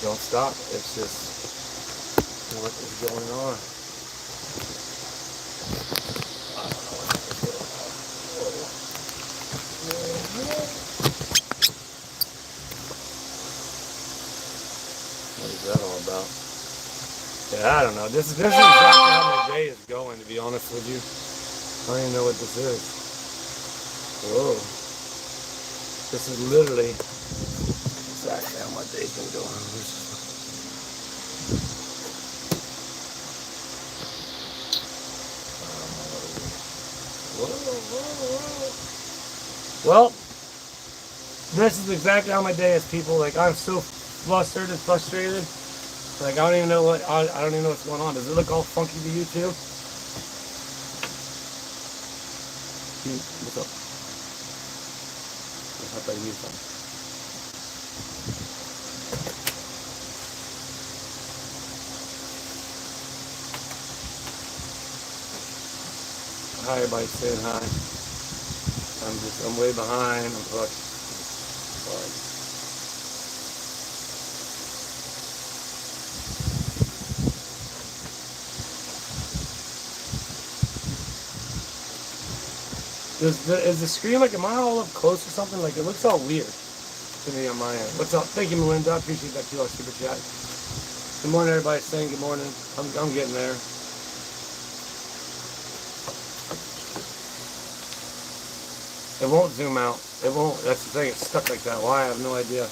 don't stop. It's just what is going on. I don't know what to do. What is that all about? Yeah, I don't know. This is exactly how my day is going, to be honest with you. I don't even know what this is. Whoa. This is literally exactly how my day's been going. Well, this is exactly how my day is, people. Like, I'm so flustered and frustrated. Like, I don't even know I don't even know what's going on. Does it look all funky to you too? What's up? I thought you knew something. Hi, everybody saying hi. I'm way behind. I'm sorry. Is the screen like, am I all up close or something? Like, it looks all weird to me on my end. What's up? Thank you, Melinda. I appreciate that $2 super chat. Good morning, everybody saying good morning. I'm getting there. It won't zoom out. It won't. That's the thing. It's stuck like that. Why? I have no idea.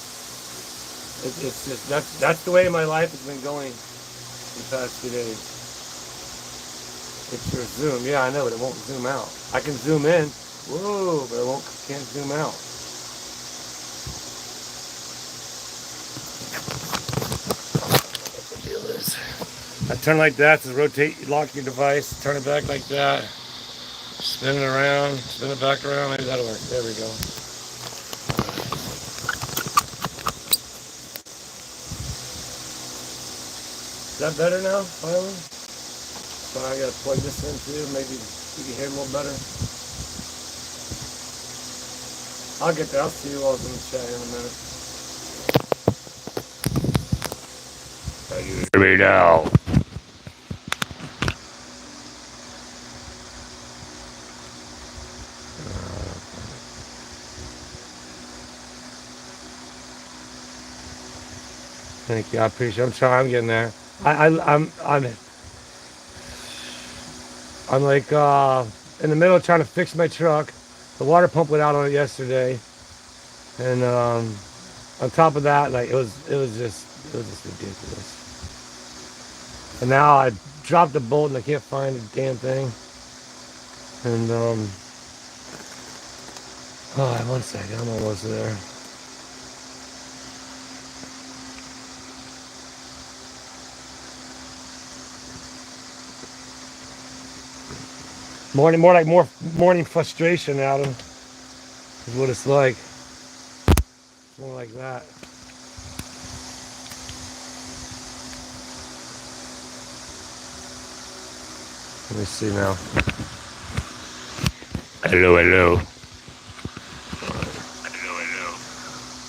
It's just, that's the way my life has been going the past few days. It's your zoom. Yeah, I know, but it won't zoom out. I can zoom in. Whoa, but can't zoom out. What the deal is. I turn like that to rotate, lock your device, turn it back like that. Spin it around, spin it back around. Maybe that'll work. There we go. Is that better now, finally? So I gotta plug this in too. Maybe you can hear a little better. I'll get there. I'll see you all in the chat in a minute. Can you hear me now? Thank you. I appreciate it. I'm sorry. I'm getting there. I'm like in the middle of trying to fix my truck. The water pump went out on it yesterday, and on top of that, like it was just ridiculous. And now I dropped a bolt and I can't find a damn thing. And oh, 1 second. I'm almost there. More morning frustration, Adam, is what it's like. More like that. Let me see now. Hello.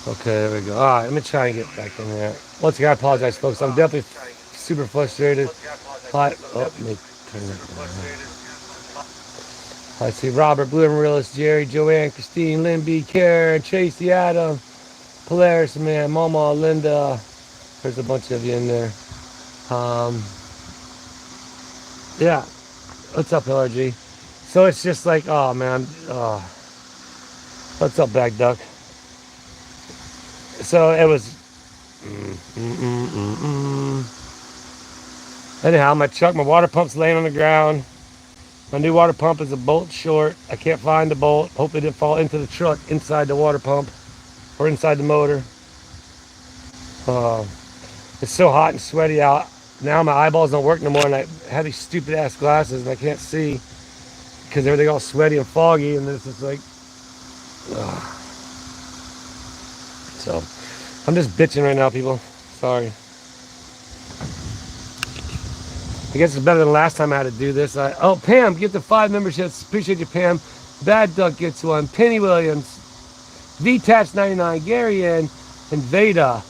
Okay, there we go. All right, let me try and get back in there. Once again, I apologize, folks. I'm definitely super frustrated. Let me turn that down. I see Robert, Blue and Willis, Jerry, Joanne, Christine, Lynn B, Karen, Tracy, Adam, Polaris, man, Mama, Linda. There's a bunch of you in there. Yeah. What's up, LRG? So it's just like, oh man, what's up, Back Duck? So it was. Anyhow, my water pump's laying on the ground. My new water pump is a bolt short. I can't find the bolt. Hopefully it didn't fall into the truck inside the water pump or inside the motor. It's so hot and sweaty out. Now my eyeballs don't work no more, and I have these stupid ass glasses and I can't see because everything all sweaty and foggy, and this is like, so I'm just bitching right now, people. Sorry. I guess it's better than last time I had to do this. Oh, Pam, get the 5 memberships. Appreciate you, Pam. Bad Duck gets 1. Penny Williams, VTACH 99, Gary N, and Veda.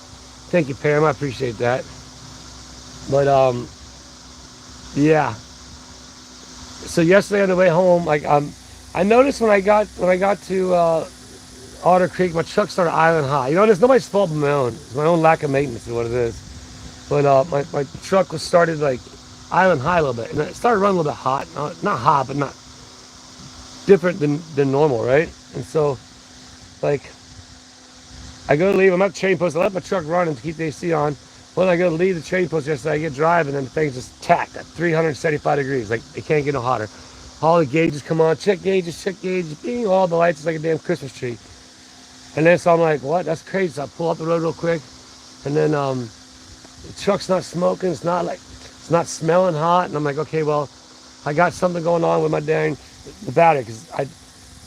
Thank you, Pam. I appreciate that. But yeah. So yesterday on the way home, like I noticed when I got to Otter Creek, my truck started island high. You know, it's nobody's fault but my own. It's my own lack of maintenance is what it is. But my truck was started like island high a little bit, and it started running a little bit hot. Not hot, but not different than normal, right? And so, like, I go to leave. I'm at the chain post. I let my truck running to keep the AC on. When I go to leave the chain post yesterday, I get driving, and the thing's just tacked at 375 degrees. Like, it can't get no hotter. All the gauges come on. Check gauges, bing, all the lights. It's like a damn Christmas tree. And then so I'm like, what? That's crazy. So I pull up the road real quick, and then the truck's not smoking. It's not smelling hot. And I'm like, okay, well, I got something going on with my the battery, because I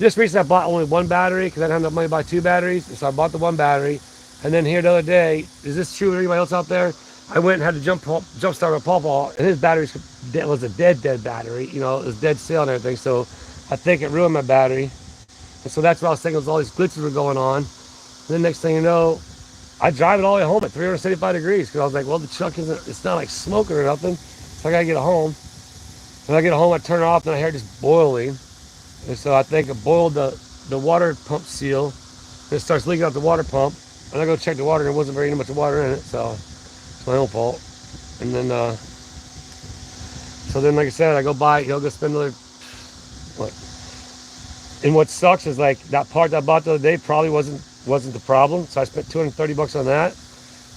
just recently I bought only one battery because I didn't have enough money to buy two batteries. And so I bought the one battery. And then here the other day, is this true with anybody else out there? I went and had to jump start with Paul, and his battery was a dead battery. You know, it was dead cell and everything. So I think it ruined my battery. And so that's what I was thinking, was all these glitches were going on. And then next thing you know, I drive it all the way home at 375 degrees because I was like, well, the truck it's not like smoking or nothing. So I got to get it home. When I get home, I turn it off, and I hear just boiling. And so I think it boiled the water pump seal. And it starts leaking out the water pump. And I go check the water, and there wasn't very much water in it. So it's my own fault. And then, so then, like I said, I go buy, go spend another, what? And what sucks is like that part that I bought the other day probably wasn't the problem. So I spent $230 on that.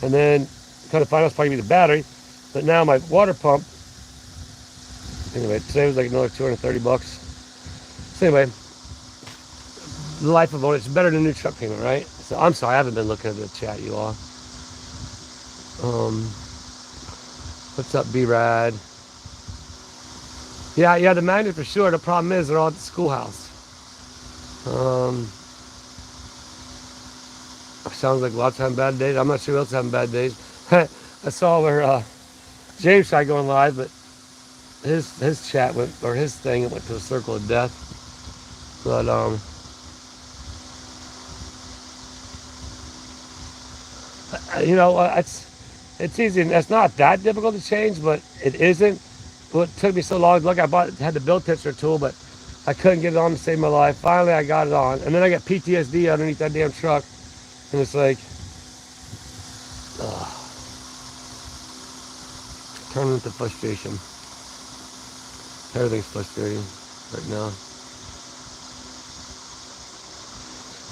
And then kind of find out it's probably the battery. But now my water pump, anyway, today was like another $230. So anyway, the life of owner, it's better than a new truck payment, right? So I'm sorry, I haven't been looking at the chat, you all. What's up, B-Rad? Yeah, the magnet for sure. The problem is they're all at the schoolhouse. Sounds like lots of having bad days. I'm not sure who else is having bad days. I saw where James tried going live, but his chat went, or his thing, it went to a circle of death. But you know, it's easy. It's not that difficult to change, but it isn't. What took me so long, look, had the bill picture tool, but I couldn't get it on to save my life. Finally, I got it on, and then I got PTSD underneath that damn truck, and it's like, turning into frustration. Everything's frustrating right now.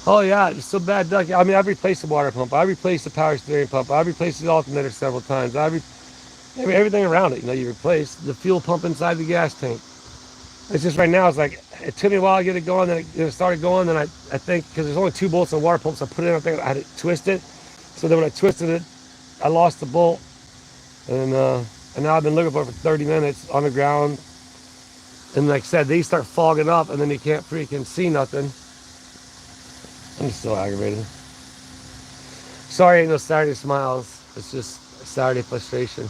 Oh yeah, it's so bad. I mean, I've replaced the water pump. I replaced the power steering pump. I replaced the alternator several times. Everything around it. You know, you replace the fuel pump inside the gas tank. It's just right now. It's like it took me a while to get it going. Then it started going. Then I think because there's only 2 bolts on the water pump, so I put it in. I think I had to twist it. So then when I twisted it, I lost the bolt, and now I've been looking for it for 30 minutes on the ground. And like I said, these start fogging up, and then you can't freaking see nothing. I'm still aggravated. Sorry, ain't no Saturday smiles. It's just Saturday frustration.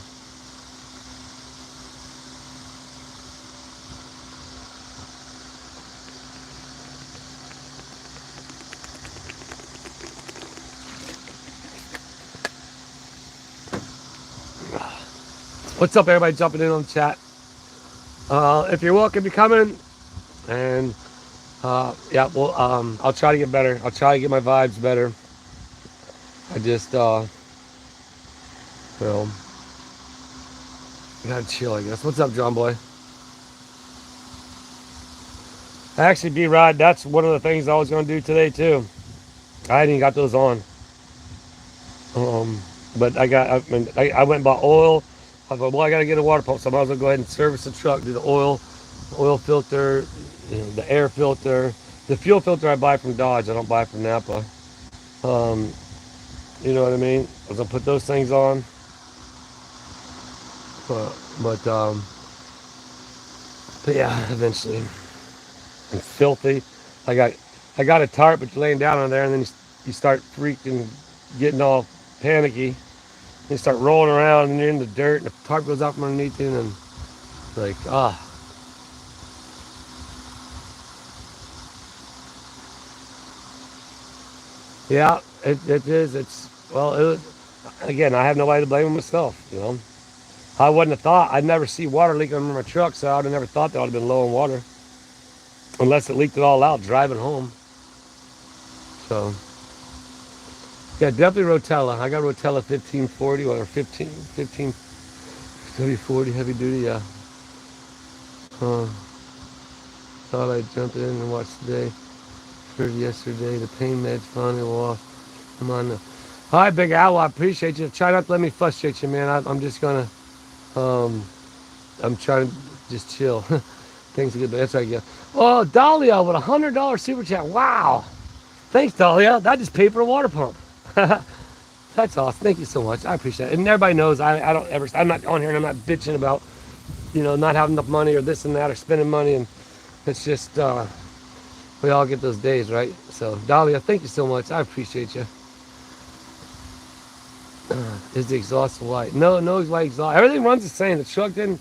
What's up, everybody jumping in on the chat? If you're welcome to come in, and yeah, well, I'll try to get better. I'll try to get my vibes better. I just, well, I gotta chill, I guess. What's up, John Boy? Actually, B-Rod, that's one of the things I was gonna do today too. I hadn't even got those on. But I went and bought oil. I thought, well, I gotta get a water pump, so I might as well go ahead and service the truck, do the oil filter, you know, the air filter. The fuel filter I buy from Dodge, I don't buy from Napa. You know what I mean? I was gonna put those things on. But yeah, eventually. And filthy. I got a tarp, but you're laying down on there, and then you start freaking getting all panicky. You start rolling around, and you're in the dirt, and the tarp goes out from underneath you, and like, yeah, it is. It's, well, again, I have nobody to blame but myself, you know. I wouldn't have thought, I'd never see water leaking on my truck, so I would have never thought that I would have been low on water. Unless it leaked it all out driving home. So, yeah, definitely Rotella. I got Rotella 1540 or 15 3040 heavy duty, yeah. Thought I'd jump in and watch today. Heard yesterday, the pain meds finally wore off. I'm on the... Hi, Big Al, I appreciate you. Try not to let me frustrate you, man. I'm just gonna, I'm trying to just chill. Things are good, but that's right, yeah. Oh, Dahlia with $100 super chat. Wow. Thanks, Dahlia. That just paid for a water pump. That's awesome. Thank you so much. I appreciate it. And everybody knows I don't ever, I'm not on here and I'm not bitching about, you know, not having enough money or this and that or spending money. And it's just, we all get those days, right? So, Dahlia, thank you so much. I appreciate you. Is the exhaust white? No, no white exhaust. Everything runs the same. The truck didn't.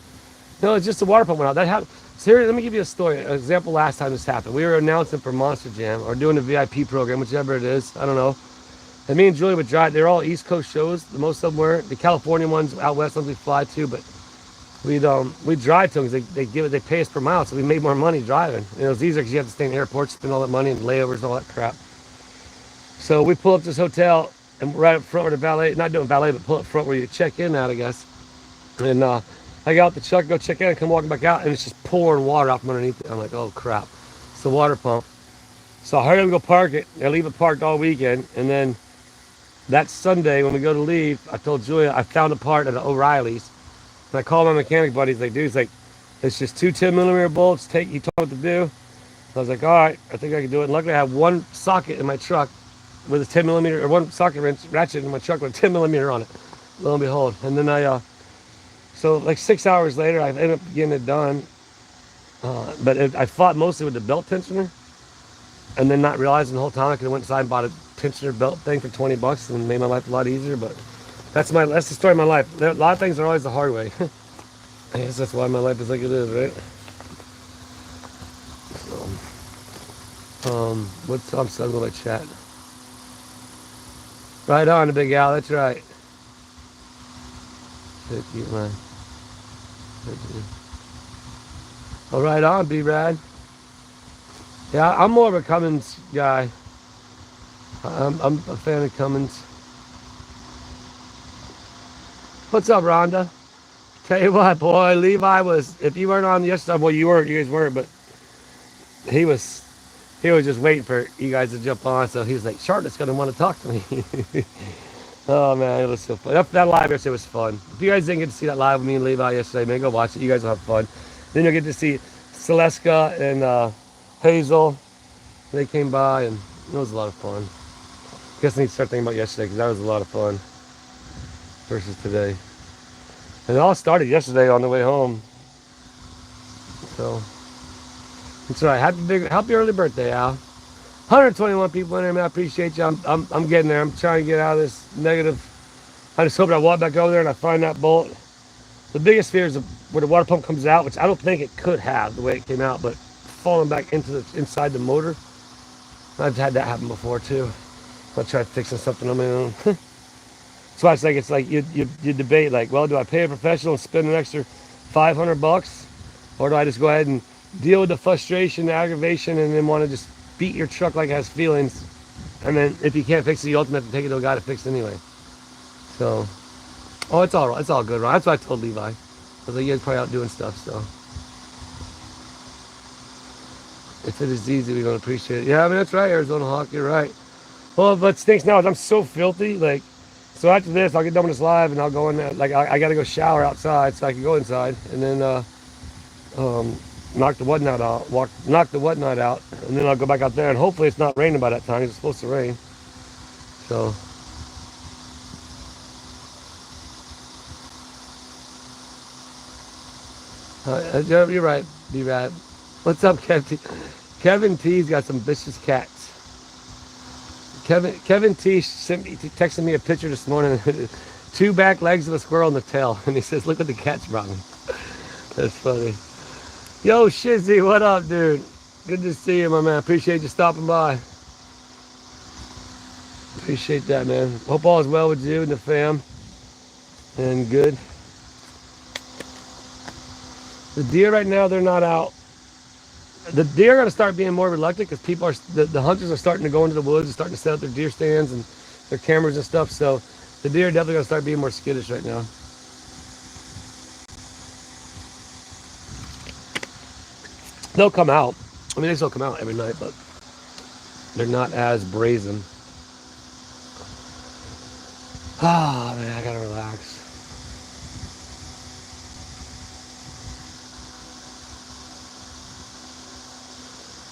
No, it's just the water pump went out. That happened. Seriously, let me give you a story. An example last time this happened. We were announcing for Monster Jam or doing the VIP program, whichever it is. I don't know. And me and Julie would drive. They're all East Coast shows. Most of them were. The California ones out west, ones we fly to, but we'd drive to them because they pay us per mile, so we made more money driving. And it was easier because you have to stay in airports, spend all that money and layovers and all that crap. So we pull up to this hotel and right up front where the valet, not doing valet, but pull up front where you check in at, I guess. And I got out the truck, go check in, and come walking back out, and it's just pouring water out from underneath it. I'm like, oh crap, it's the water pump. So I hurry up and go park it. I leave it parked all weekend, and then that Sunday when we go to leave, I told Julia I found a part at O'Reilly's. And I called my mechanic buddy. He's like, dude, he's like, it's just two 10mm bolts. He told me what to do. I was like, all right, I think I can do it. And luckily I have one socket in my truck with a 10mm, or one socket ratchet in my truck with a 10mm on it. Lo and behold. And then so like 6 hours later, I ended up getting it done. I fought mostly with the belt tensioner, and then not realizing the whole time I could have went inside and bought a tensioner belt thing for $20 and made my life a lot easier. But that's the story of my life. A lot of things are always the hard way. I guess that's why my life is like it is, right? So, I'm still going to chat. Right on, the Big Al. That's right. Oh, right on, B-Rad. Yeah, I'm more of a Cummins guy. I'm a fan of Cummins. What's up, Rhonda? Tell you what, boy, Levi was, if you weren't on yesterday, well, you guys weren't, but he was just waiting for you guys to jump on, so he was like, Charlotte's going to want to talk to me. Oh, man, it was so fun. That live yesterday was fun. If you guys didn't get to see that live with me and Levi yesterday, man, go watch it. You guys will have fun. Then you'll get to see Celestka and Hazel. They came by, and it was a lot of fun. I guess I need to start thinking about yesterday, because that was a lot of fun versus today. And it all started yesterday on the way home. So, it's all right. Happy early birthday, Al. 121 people in there, man. I appreciate you. I'm getting there. I'm trying to get out of this negative. I just hope I walk back over there and I find that bolt. The biggest fear is where the water pump comes out, which I don't think it could have the way it came out, but falling back inside the motor. I've had that happen before too. I'll try fixing something on my own. That's why it's like you debate, like, well, do I pay a professional and spend an extra $500, or do I just go ahead and deal with the frustration, the aggravation, and then want to just beat your truck like it has feelings, and then if you can't fix it, you ultimately have to take it to a guy to fix it anyway. So, oh, it's all right. It's all good, Ron. That's what I told Levi. I was like, you guys probably out doing stuff, so if it is easy, we're gonna appreciate it. Yeah, I mean, that's right, Arizona Hawk. You're right. Well, what stinks now is I'm so filthy. Like, so after this, I'll get done with this live, and I'll go in there. Like, I got to go shower outside so I can go inside, and then knock the whatnot out, and then I'll go back out there, and hopefully it's not raining by that time. It's supposed to rain. So, you're right, B-Rad. What's up, Kevin? Kevin T's got some vicious cats. Kevin T texted me a picture this morning. 2 back legs of a squirrel and the tail, and he says, "Look what the cats brought me." That's funny. Yo, Shizzy, what up, dude? Good to see you, my man. Appreciate you stopping by. Appreciate that, man. Hope all is well with you and the fam. And good. The deer right now, they're not out. The deer are going to start being more reluctant because people are, the hunters are starting to go into the woods and starting to set up their deer stands and their cameras and stuff. So the deer are definitely going to start being more skittish right now. They'll come out. I mean, they still come out every night, but they're not as brazen. Ah, man, I gotta relax.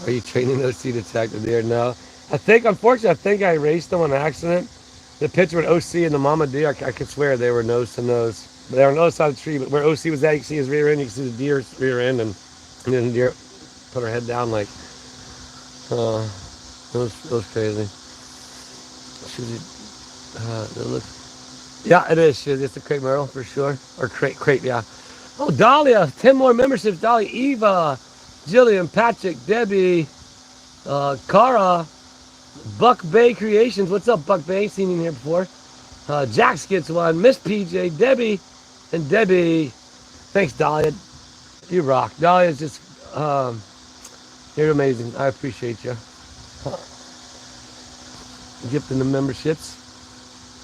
Are you training those to attack the deer? No. Unfortunately, I raced them on accident. The picture with OC and the mama deer, I could swear they were nose to nose. But they were on the other side of the tree, but where OC was at, you can see his rear end, you can see the deer's rear end, and then the deer put her head down like, it was crazy. Yeah, it is. It's a crepe Merle for sure. Or crepe, yeah. Oh, Dahlia, 10 more memberships. Dahlia, Eva, Jillian, Patrick, Debbie, Cara, Buck Bay Creations. What's up, Buck Bay? Seen you here before. Jax gets one. Miss PJ, Debbie, and Debbie. Thanks, Dahlia. You rock. Dahlia is just, you're amazing. I appreciate you. Gifting the memberships.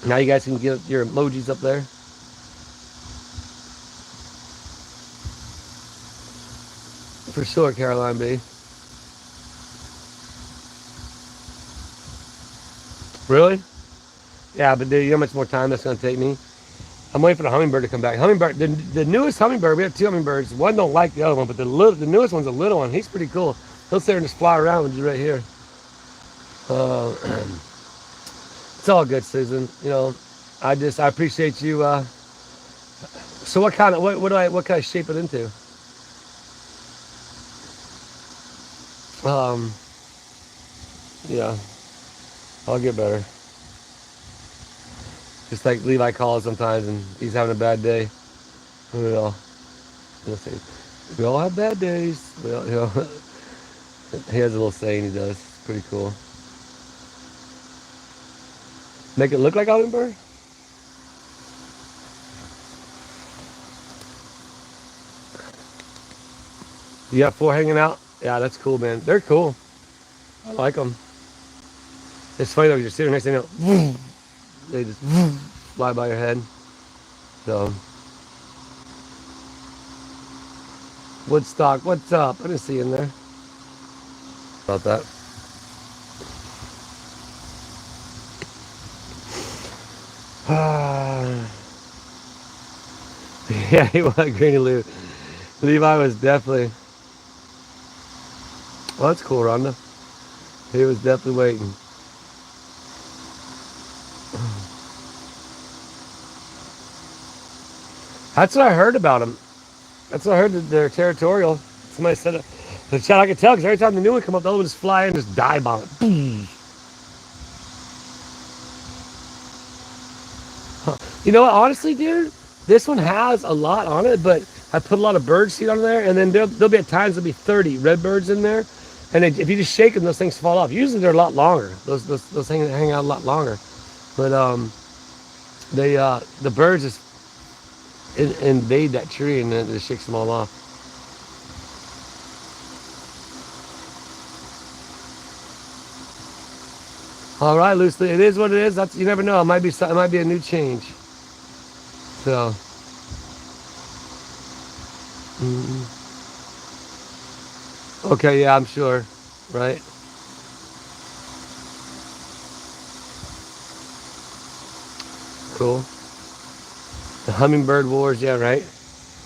Now you guys can get your emojis up there. For sure, Caroline B. Really? Yeah, but dude, you know how much more time that's going to take me? I'm waiting for the hummingbird to come back. Hummingbird, the newest hummingbird, we have 2 hummingbirds. One don't like the other one, but the newest one's a little one. He's pretty cool. He'll sit there and just fly around with you right here. It's all good, Susan. You know, I appreciate you. So what kind of shape it into? Yeah, I'll get better. Just like Levi calls sometimes, and he's having a bad day. We all have bad days. We all, you know, he has a little saying he does. It's pretty cool. Make it look like a hummingbird? You got 4 hanging out? Yeah, that's cool, man. They're cool. I like them. It's funny though, you're sitting next to them, they just fly by your head. So, Woodstock, what's up? I didn't see you in there. About that. Yeah, he was Greeny Lou. Levi was definitely. Well, that's cool, Rhonda. He was definitely waiting. That's what I heard about them. That's what I heard, that they're territorial. Somebody said it. The chat, I could tell, because every time the new one come up, the other one just fly and just dive on it. Boom. Huh. You know what, honestly, dude, this one has a lot on it, but I put a lot of bird seed on there, and then there'll be at times there'll be 30 red birds in there, and if you just shake them, those things fall off. Usually they're a lot longer. Those hang out a lot longer, but the birds just invade that tree and then it just shakes them all off. All right, loosely, it is what it is. That's, you never know. It might be a new change. So. Okay, yeah, I'm sure, right? Cool. The Hummingbird Wars, yeah, right?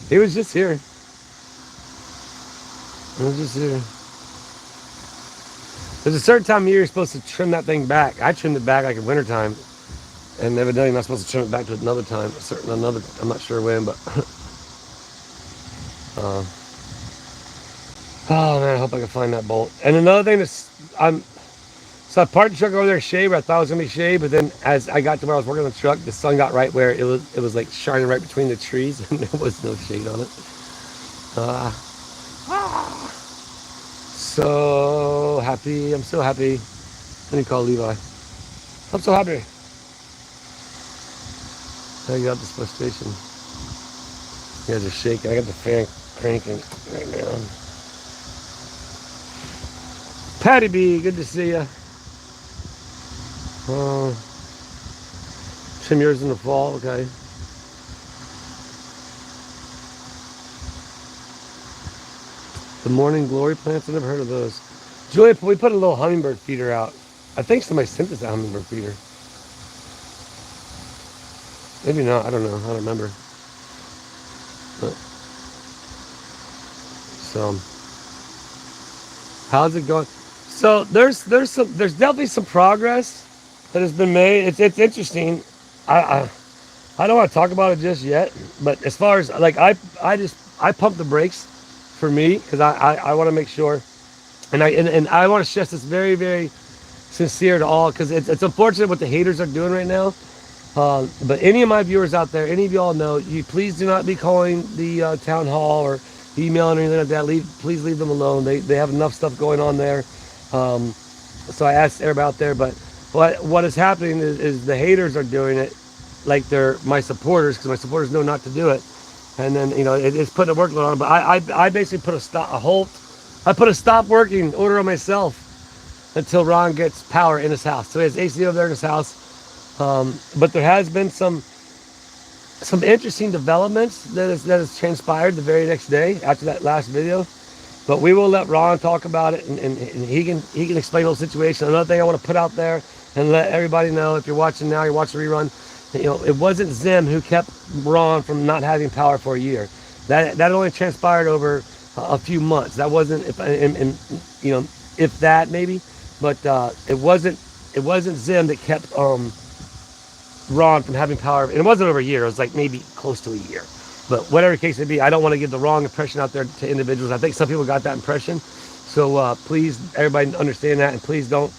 He was just here. There's a certain time of year you're supposed to trim that thing back. I trimmed it back like in wintertime, and evidently I'm not supposed to trim it back to another time. I'm not sure when, but oh man, I hope I can find that bolt. And another thing so I parked the truck over there shade where I thought it was gonna be shade, but then as I got to where I was working on the truck, the sun got right where it was like shining right between the trees, and there was no shade on it. So happy! I'm so happy. Let me call Levi. I'm so happy. I got this frustration. You guys are shaking. I got the fan cranking right now. Patty B, good to see you. Trim yours in the fall, okay. The morning glory plants, I've never heard of those. Julia, we put a little hummingbird feeder out. I think somebody sent us a hummingbird feeder. Maybe not, I don't know, I don't remember. But, so, how's it going? So there's definitely some progress that has been made. It's interesting. I don't want to talk about it just yet, but as far as like I pump the brakes for me because I want to make sure, and I want to stress this very, very sincere to all because it's unfortunate what the haters are doing right now. But any of my viewers out there, any of y'all know, you please do not be calling the town hall or emailing or anything like that. Please leave them alone. They have enough stuff going on there. So I asked everybody out there, but what is happening is the haters are doing it like they're my supporters because my supporters know not to do it. And then, you know, it's putting a workload on it. But I basically put I put a stop working order on myself until Ron gets power in his house. So he has AC over there in his house. But there has been some interesting developments that has transpired the very next day after that last video. But we will let Ron talk about it, and he can explain the whole situation. Another thing I want to put out there and let everybody know, if you're watching now, you're watching the rerun, you know, it wasn't Zim who kept Ron from not having power for a year. That only transpired over a few months. That wasn't, you know, if that maybe, but it wasn't Zim that kept Ron from having power. And it wasn't over a year. It was like maybe close to a year. But whatever the case may be, I don't want to give the wrong impression out there to individuals. I think some people got that impression. So please, everybody understand that, and please don't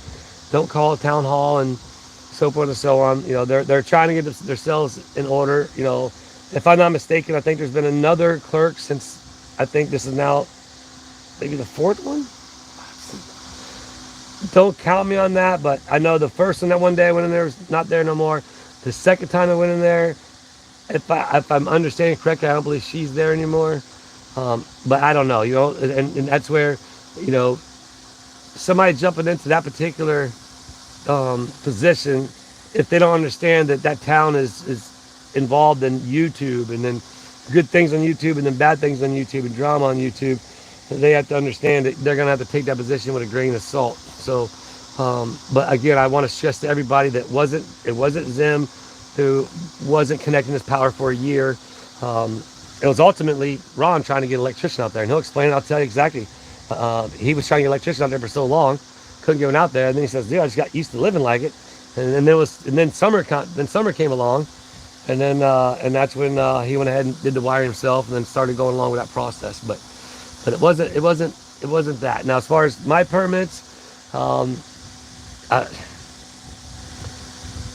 call a town hall and so forth and so on. You know, they're trying to get themselves in order. You know, if I'm not mistaken, I think there's been another clerk since I think this is now maybe the fourth one. Don't count me on that, but I know the first one that one day I went in there was not there no more. The second time I went in there, if I'm understanding correctly, I don't believe she's there anymore. But I don't know, you know, and that's where, you know, somebody jumping into that particular position, if they don't understand that town is involved in YouTube, and then good things on YouTube, and then bad things on YouTube, and drama on YouTube, they have to understand that they're going to have to take that position with a grain of salt. So, but again, I want to stress to everybody that it wasn't Zim who wasn't connecting his power for a year. It was ultimately Ron trying to get an electrician out there, and he'll explain it. I'll tell you exactly. He was trying to get an electrician out there for so long, couldn't get one out there, and then he says, "Dude, I just got used to living like it." And then summer came along, and then and that's when he went ahead and did the wiring himself, and then started going along with that process. But it wasn't that. Now, as far as my permits,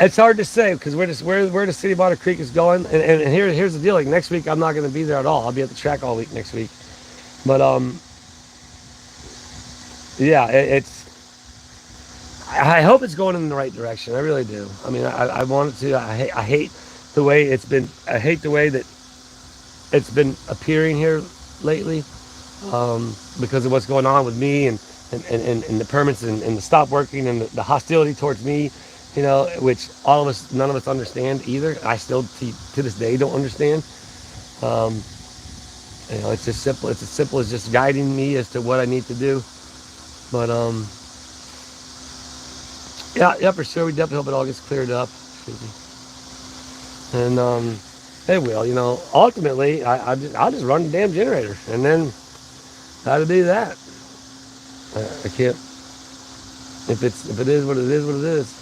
it's hard to say because where the city of Otter Creek is going, and here's the deal. Like next week, I'm not going to be there at all. I'll be at the track all week next week. But yeah, I hope it's going in the right direction. I really do. I mean, I want it to. I hate the way it's been. I hate the way that it's been appearing here lately, because of what's going on with me and the permits and the stop working and the hostility towards me. You know, which none of us understand either. I still, to this day, don't understand. You know, it's as simple as just guiding me as to what I need to do. But yeah, for sure, we definitely hope it all gets cleared up. And it will. You know, ultimately, I'll just run the damn generator, and then that'll be that. I can't. If it is what it is, what it is.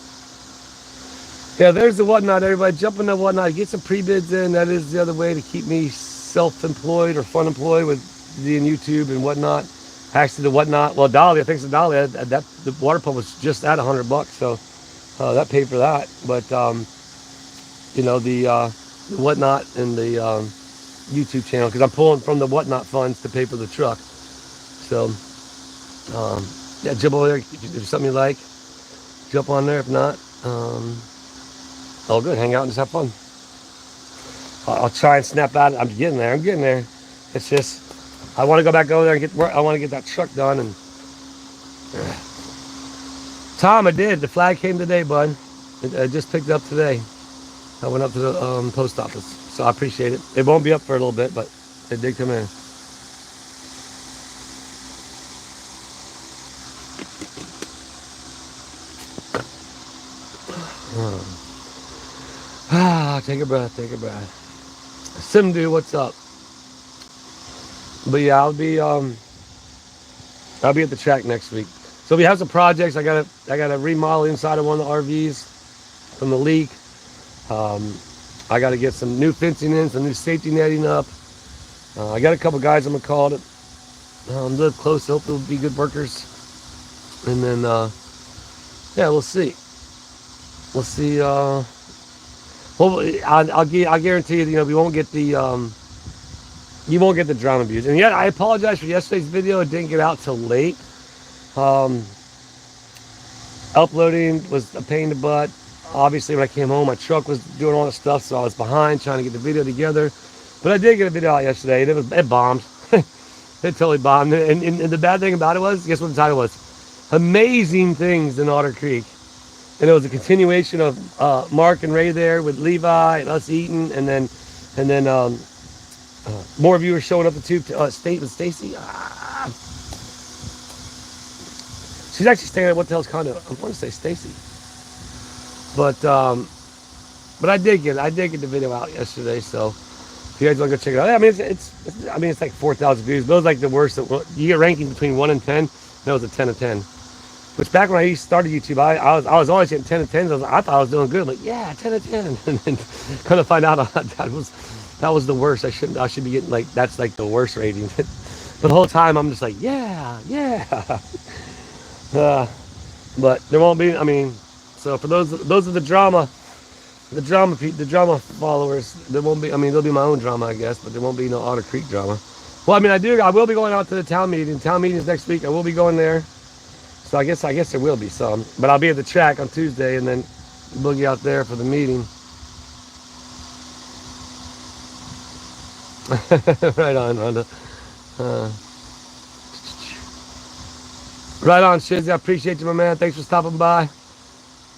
Yeah, there's the whatnot. Everybody jump in the whatnot. Get some pre-bids in. That is the other way to keep me self-employed or fun-employed with being YouTube and whatnot. Actually, the whatnot. Well, Dolly, I think the Dolly. The water pump was just at $100, so that paid for that. But you know, the whatnot and the YouTube channel, because I'm pulling from the whatnot funds to pay for the truck. So yeah, jump over there if there's something you like. Jump on there. If not, All good. Hang out and just have fun. I'll try and snap out. I'm getting there. I'm getting there. It's just I want to go back over there and get work. I want to get that truck done. And Tom, I did. The flag came today, bud. I just picked it up today. I went up to the post office, so I appreciate it. It won't be up for a little bit, but it did come in. Take a breath, take a breath. Simdu, what's up? But yeah, I'll be at the track next week. So we have some projects. I gotta remodel inside of one of the RVs from the leak. I gotta get some new fencing in, some new safety netting up. I got a couple guys I'm gonna call to live close. Hopefully they'll be good workers. And then yeah, we'll see. We'll see. Well, I'll guarantee you, we won't get the you won't get the drama views. And yet, I apologize for yesterday's video. It didn't get out till late. Uploading was a pain in the butt. Obviously, when I came home, my truck was doing all the stuff, so I was behind trying to get the video together. But I did get a video out yesterday, and it bombed. It totally bombed. And the bad thing about it was, guess what the title was? Amazing Things in Otter Creek. And it was a continuation of Mark and Ray there with Levi and us eating, and then more viewers showing up to tube. Stacy. She's actually staying at what the hell's condo? I want to say Stacy, but I did get the video out yesterday. So if you guys want to go check it out, I mean it's like 4,000 views. But it was like the worst. You get ranking between 1 and 10. That was a 10 of 10. Which back when I started YouTube, I was always getting 10 of 10s. I thought I was doing good. I'm like, yeah, 10 of 10. And then kind of find out that was the worst. I should be getting like, that's like the worst rating. But the whole time I'm just like, yeah. But there won't be. I mean, so for those are the drama followers. There won't be. I mean, there'll be my own drama, I guess, but there won't be no Otter Creek drama. Well, I mean, I will be going out to the town meeting. Town meeting is next week. I will be going there. So I guess there will be some, but I'll be at the track on Tuesday and then boogie out there for the meeting. Right on, Rhonda. Right on, Shizzy. I appreciate you, my man. Thanks for stopping by.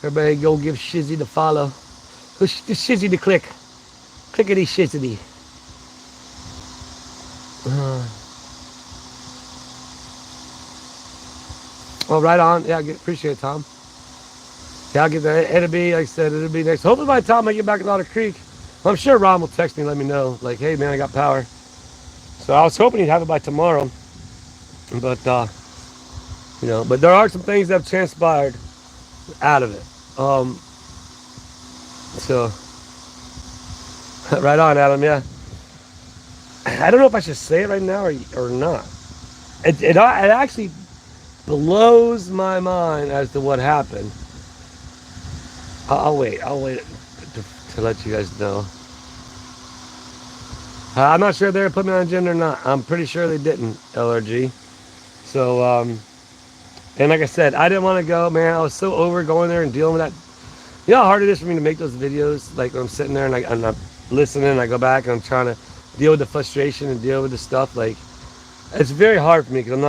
Everybody go give Shizzy the follow. Shizzy the click. Clickety Shizzy. Oh, right on. Yeah, appreciate it, Tom. Yeah, I'll get that. It'll be, like I said, it'll be next. Hopefully by the time I get back to Otter Creek, well, I'm sure Ron will text me and let me know. Like, hey, man, I got power. So I was hoping he'd have it by tomorrow. But, but there are some things that have transpired out of it. So, right on, Adam, yeah. I don't know if I should say it right now or not. It actually blows my mind as to what happened. I'll wait to let you guys know. I'm not sure if they put me on agenda or not. I'm pretty sure they didn't, LRG. So, and like I said, I didn't want to go, man. I was so over going there and dealing with that. You know how hard it is for me to make those videos? Like when I'm sitting there and I'm listening and I go back and I'm trying to deal with the frustration and deal with the stuff. Like, it's very hard for me because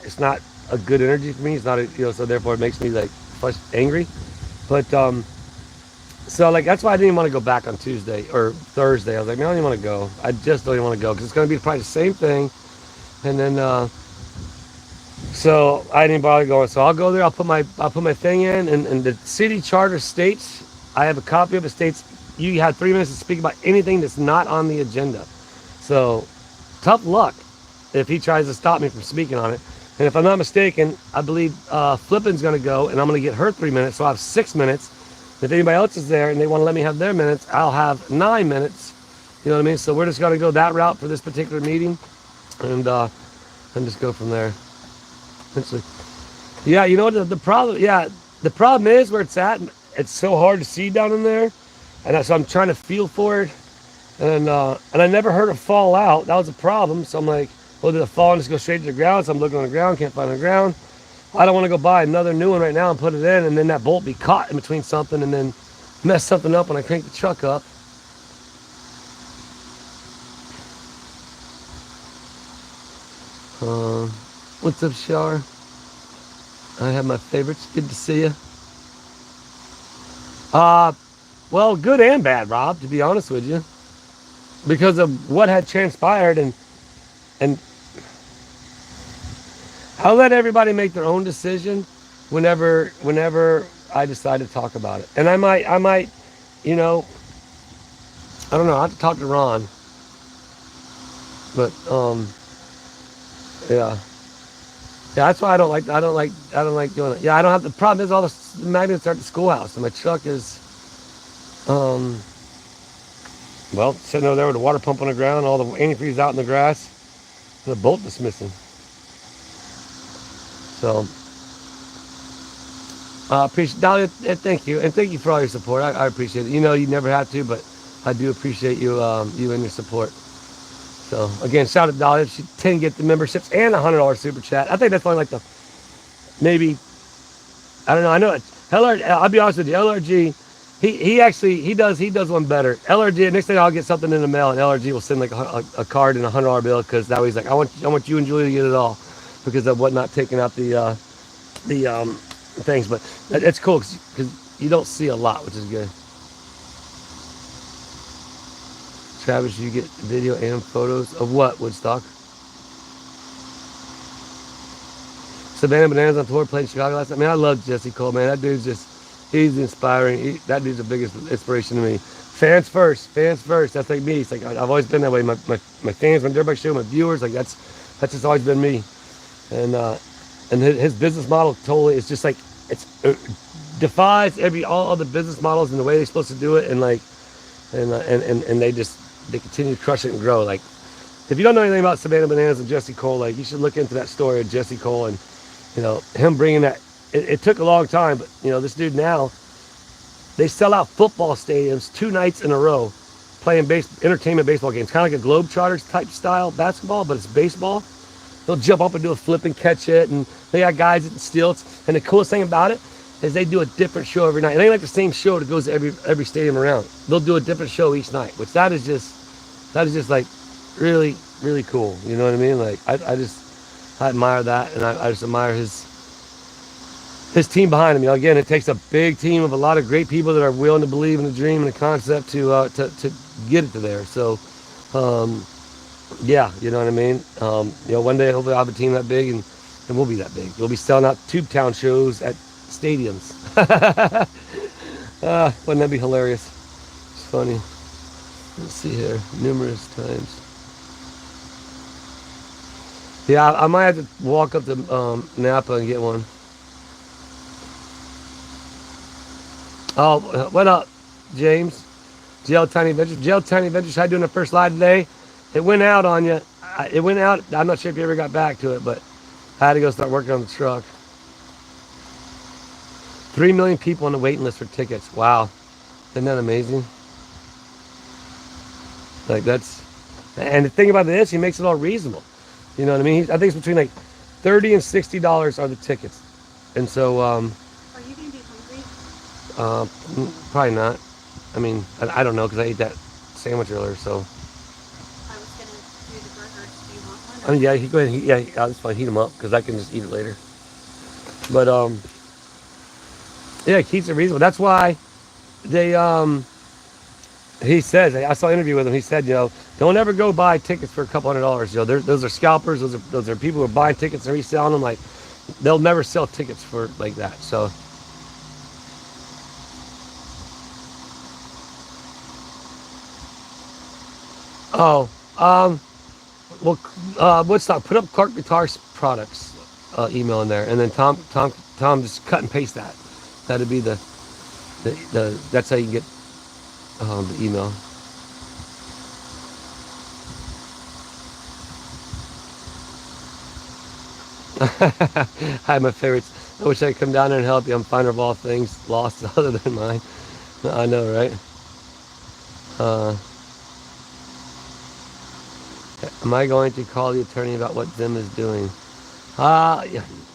it's not a good energy for me. It's not so therefore it makes me like angry. But so like that's why I didn't even want to go back on Tuesday or Thursday. I was like, man, I don't even want to go. I just don't even want to go because it's going to be probably the same thing. And then so I didn't bother going. So I'll go there. I'll put my thing in, and the city charter states, I have a copy of it, states you have 3 minutes to speak about anything that's not on the agenda. So tough luck if he tries to stop me from speaking on it. And if I'm not mistaken, I believe Flippin's going to go, and I'm going to get her 3 minutes, so I have 6 minutes. If anybody else is there and they want to let me have their minutes, I'll have 9 minutes. You know what I mean? So we're just going to go that route for this particular meeting, and just go from there. Essentially. Yeah, you know what the problem? Yeah, the problem is where it's at. It's so hard to see down in there, and so I'm trying to feel for it. And I never heard it fall out. That was a problem. So I'm like, well, did it fall and just go straight to the ground? So I'm looking on the ground, can't find the ground. I don't want to go buy another new one right now and put it in, and then that bolt be caught in between something and then mess something up when I crank the truck up. What's up, Shar? I have my favorites. Good to see you. Well, good and bad, Rob, to be honest with you, because of what had transpired, and I'll let everybody make their own decision whenever I decide to talk about it. And I might, you know, I don't know. I have to talk to Ron, but yeah. Yeah, that's why I don't like doing it. Yeah, I don't have, the problem is all the magnets are at the schoolhouse, and my truck is, well, sitting over there with the water pump on the ground, all the antifreeze out in the grass, and the bolt is missing. So, appreciate, Dahlia, thank you, and thank you for all your support. I appreciate it. You know, you never have to, but I do appreciate you, you and your support. So again, shout out to Dahlia. She didn't get the memberships and $100 super chat. I think that's only like the, maybe, I don't know. I know it. LRG, I'll be honest with you, LRG, he does one better. LRG, next thing I'll get something in the mail, and LRG will send like a card and $100 bill, because that way he's like, I want you and Julie to get it all, because of what not taking out the things. But it's cool because you don't see a lot, which is good. Travis, you get video and photos of what, Woodstock? Savannah Bananas on tour, played in Chicago last night. Man, I love Jesse Cole, man. That dude's just, he's inspiring. That dude's the biggest inspiration to me. Fans first, fans first. That's like me. It's like, I've always been that way. My fans, my dirt bike show, my viewers, like that's just always been me. And his business model totally is just like, it defies all the business models and the way they're supposed to do it. And like, and they continue to crush it and grow. Like, if you don't know anything about Savannah Bananas and Jesse Cole, like, you should look into that story of Jesse Cole and, you know, him bringing that. It took a long time, but, you know, this dude now, they sell out football stadiums 2 nights in a row playing entertainment baseball games, kind of like a Globetrotters type style basketball, but it's baseball. They'll jump up and do a flip and catch it, and they got guys at the stilts. And the coolest thing about it is they do a different show every night. It ain't like the same show that goes to every stadium around. They'll do a different show each night, which that is just like really, really cool. You know what I mean? Like, I admire that, and I just admire his team behind him. You know, again, it takes a big team of a lot of great people that are willing to believe in the dream and the concept to get it to there. So, yeah, you know what I mean? You know, one day hopefully I'll have a team that big, and we'll be that big. We'll be selling out Tube Town shows at stadiums. Wouldn't that be hilarious? It's funny. Let's see here. Numerous times. Yeah, I might have to walk up to Napa and get one. Oh, what up, James? JL Tiny Ventures. JL Tiny Ventures, how you doing the first live today? It went out on you. It went out. I'm not sure if you ever got back to it, but I had to go start working on the truck. 3 million people on the waiting list for tickets. Wow. Isn't that amazing? Like, that's, and the thing about this, he makes it all reasonable. You know what I mean? I think it's between like $30 and $60 are the tickets. And so, are you going to be hungry? Probably not. I mean, I don't know, because I ate that sandwich earlier, so. I was going to do the burgers. Do you want one? I mean, yeah, go ahead. Yeah, I'll just heat them up, because I can just eat it later. But, yeah, it keeps it reasonable. That's why they, he says, I saw an interview with him. He said, you know, don't ever go buy tickets for a couple $100. You know, those are scalpers. Those are people who are buying tickets and reselling them. Like, they'll never sell tickets for like that. So, well, Woodstock, put up Clark Guitars products email in there, and then Tom just cut and paste that. That'd be the that's how you get the email. Hi, my favorites. I wish I could come down there and help you. I'm finder of all things lost other than mine. I know, right? Am I going to call the attorney about what Zim is doing?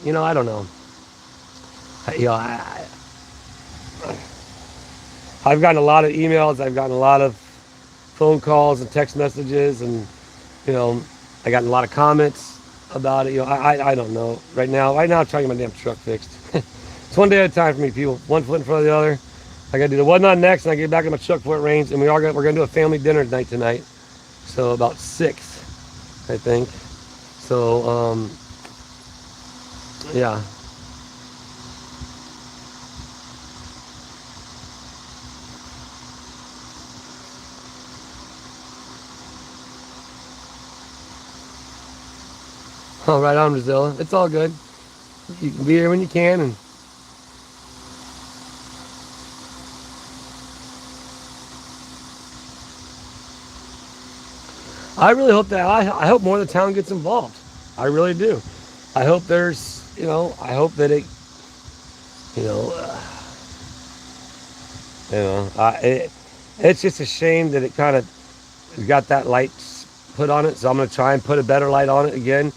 You know, I don't know. You know, I've gotten a lot of emails. I've gotten a lot of phone calls and text messages, and you know, I got a lot of comments about it. You know, I don't know. Right now, I'm trying to get my damn truck fixed. It's one day at a time for me, people. One foot in front of the other. I gotta do the one on next, and I get back in my truck before it rains. And we're gonna do a family dinner tonight. So about 6, I think. So yeah. Oh, right on, Brazil. It's all good. You can be here when you can, and I really hope that I hope more of the town gets involved. I really do. I hope there's, you know, I hope that it, you know, it's just a shame that it kind of got that light put on it. So I'm going to try and put a better light on it again.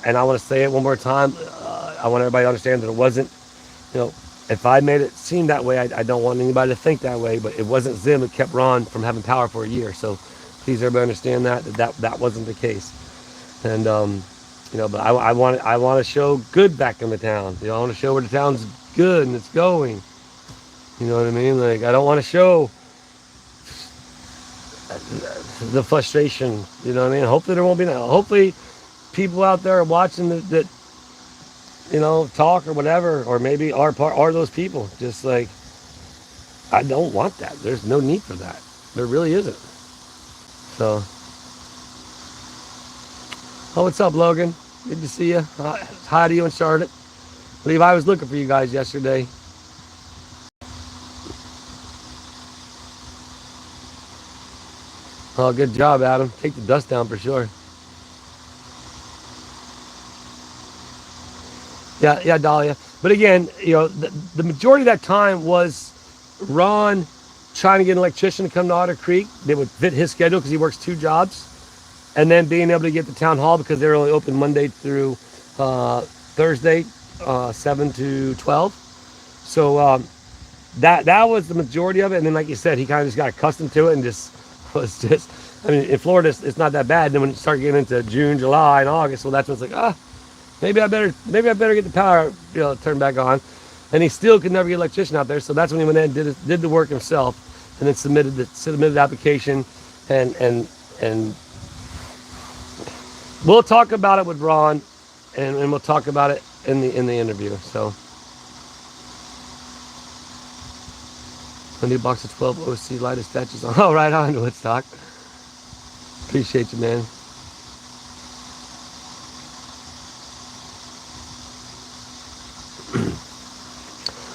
And I want to say it one more time. I want everybody to understand that it wasn't, you know, if I made it seem that way, I don't want anybody to think that way, but it wasn't Zim that kept Ron from having power for a year. So please everybody understand that wasn't the case. And, you know, but I want to show good back in the town. You know, I want to show where the town's good and it's going. You know what I mean? Like, I don't want to show the frustration. You know what I mean? Hopefully there won't be no. Hopefully people out there are watching that you know, talk or whatever, or maybe are those people. Just like, I don't want that. There's no need for that. There really isn't. So, oh, what's up, Logan? Good to see you. Hi to you in Charlotte. I believe I was looking for you guys yesterday. Oh, good job, Adam. Take the dust down for sure. Yeah, Dahlia. But again, you know, the majority of that time was Ron trying to get an electrician to come to Otter Creek. They would fit his schedule because he works 2 jobs. And then being able to get the town hall because they're only open Monday through Thursday, 7 to 12. So that was the majority of it. And then, like you said, he kind of just got accustomed to it and just was just, I mean, in Florida, it's not that bad. And then when you start getting into June, July, and August, well, that's when it's like, maybe I better get the power, you know, turned back on. And he still could never get an electrician out there. So that's when he went in and did the work himself, and then submitted the application. And we'll talk about it with Ron, and we'll talk about it in the interview. So a new box of 12 OC lighted statues on. Oh, right on, Woodstock. Appreciate you, man.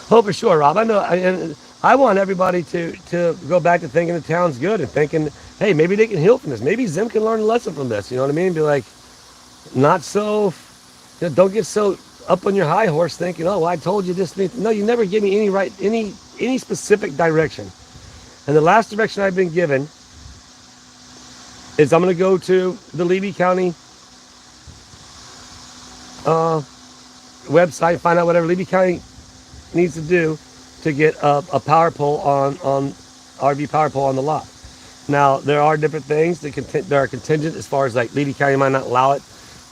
Oh, for sure, Rob. I know. I want everybody to go back to thinking the town's good and thinking, hey, maybe they can heal from this. Maybe Zim can learn a lesson from this. You know what I mean? Be like, not so, you know, don't get so up on your high horse thinking, oh, well, I told you this. No, you never give me any specific direction. And the last direction I've been given is I'm going to go to the Levy County website, find out whatever Levy County needs to do to get a power pole on RV power pole on the lot. Now there are different things that are contingent as far as like Levy County might not allow it.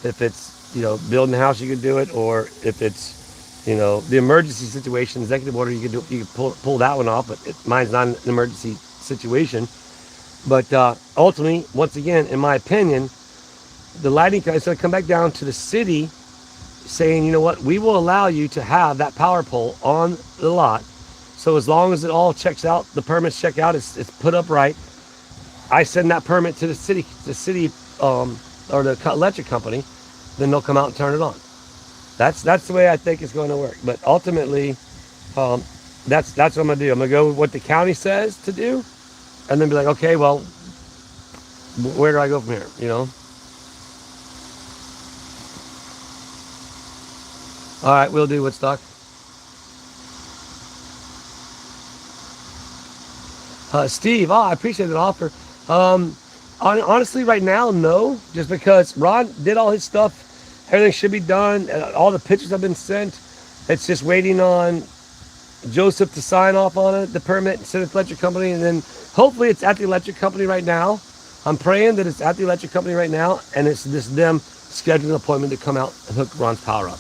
If it's, you know, building a house, you can do it, or if it's, you know, the emergency situation, executive order, you can pull that one off. But mine's not an emergency situation. But ultimately, once again, in my opinion, the lighting company is going to come back down to the city saying, you know what, we will allow you to have that power pole on the lot. So as long as it all checks out, the permits check out, it's put up right, I send that permit to the city or the electric company, then they'll come out and turn it on. That's the way I think it's going to work. But ultimately, that's what I'm going to do. I'm going to go with what the county says to do, and then be like, okay, well, where do I go from here, you know? All right, we'll do Woodstock. Steve, I appreciate the offer. Honestly, right now, no. Just because Ron did all his stuff. Everything should be done. All the pictures have been sent. It's just waiting on Joseph to sign off on it, the permit, and send it to the electric company, and then hopefully it's at the electric company right now. I'm praying that it's at the electric company right now, and it's just them scheduling an appointment to come out and hook Ron's power up.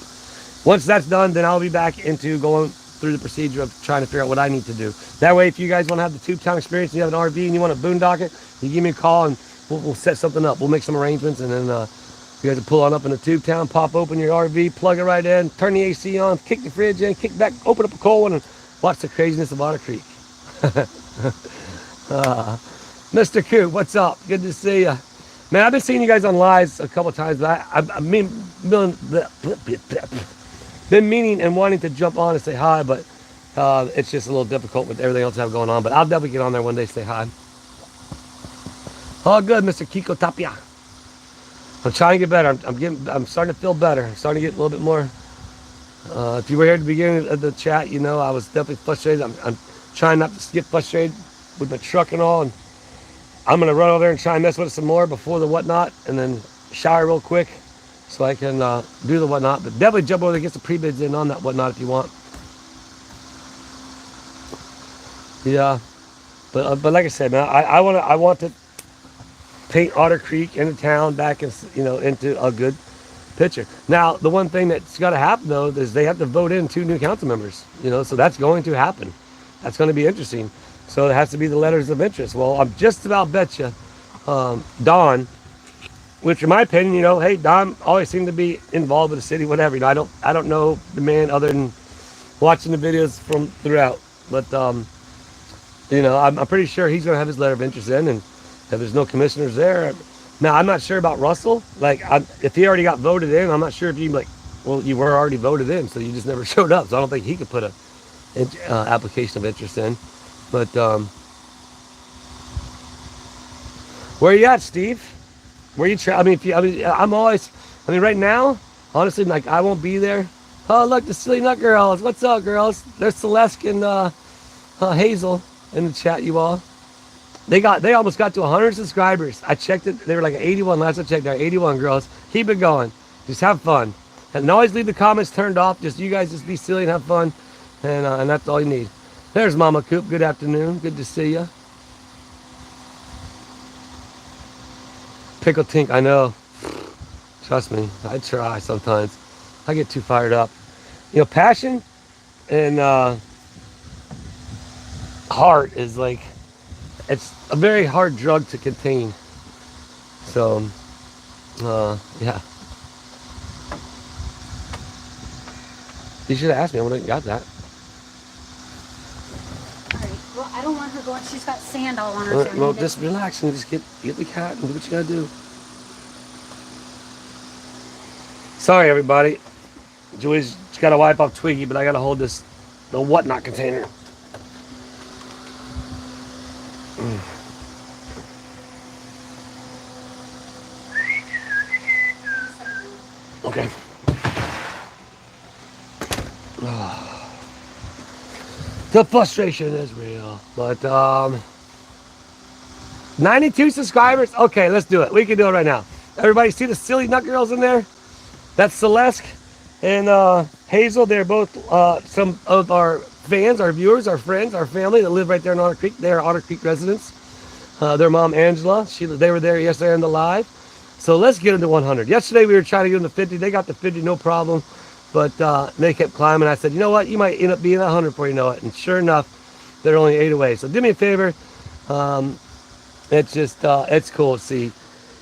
Once that's done, then I'll be back into going through the procedure of trying to figure out what I need to do. That way, if you guys want to have the tube town experience, and you have an RV and you want to boondock it, you give me a call and we'll set something up. We'll make some arrangements, and then you guys will pull on up in the tube town, pop open your RV, plug it right in, turn the AC on, kick the fridge in, kick back, open up a cold one, and watch the craziness of Otter Creek. Mr. Coop, what's up? Good to see you. Man, I've been seeing you guys on lives a couple of times, but I mean, been meaning and wanting to jump on and say hi, but it's just a little difficult with everything else I have going on. But I'll definitely get on there one day, say hi. All good, Mr. Kiko Tapia. I'm trying to get better. I'm starting to feel better. I'm starting to get a little bit more. If you were here at the beginning of the chat, you know I was definitely frustrated. I'm trying not to get frustrated with my truck and all. And I'm gonna run over there and try and mess with it some more before the whatnot, and then shower real quick so I can do the whatnot. But definitely jump over there and get some pre-bids in on that whatnot if you want. Yeah, but like I said, man, I want to paint Otter Creek into town back and into a good picture. Now, the one thing that's got to happen though is they have to vote in 2 new council members. So that's going to happen. That's going to be interesting. So it has to be the letters of interest. Well, I'm just about bet you, Don, which in my opinion, hey, Don always seemed to be involved with the city, whatever. I don't know the man other than watching the videos from throughout. But I'm pretty sure he's going to have his letter of interest in, and if there's no commissioners there. Now, I'm not sure about Russell. If he already got voted in, I'm not sure if you you were already voted in, so you just never showed up. So I don't think he could put a application of interest in. But where are you at, Steve? Where you I'm always. Right now, honestly, I won't be there. Oh, look, the Silly Nut Girls. What's up, girls? There's Celeste and Hazel in the chat, you all. They almost got to 100 subscribers. I checked it. They were like 81 last I checked. There 81 girls. Keep it going. Just have fun. And always leave the comments turned off. You guys just be silly and have fun. And that's all you need. There's Mama Coop. Good afternoon. Good to see you. Pickle Tink. I know. Trust me. I try sometimes. I get too fired up. Passion and heart is it's a very hard drug to contain. So, yeah. You should have asked me. I would have got that. Alright. Well, I don't want her going. She's got sand all on her. Well, just relax and just get the cat and do what you gotta do. Sorry, everybody. Julie's got to wipe off Twiggy, but I got to hold the whatnot container. Okay. The frustration is real, but 92 subscribers. Okay, let's do it. We can do it right now. Everybody see the Silly Nut Girls in there? That's Celeste and Hazel. They're both some of our fans, our viewers, our friends, our family that live right there in Otter Creek. They are Otter Creek residents. Their mom, Angela, they were there yesterday on the live. So let's get them to 100. Yesterday we were trying to get them to 50. They got to 50, no problem. But they kept climbing. I said, you know what? You might end up being 100 before you know it. And sure enough, they're only 8 away. So do me a favor. It's just, it's cool to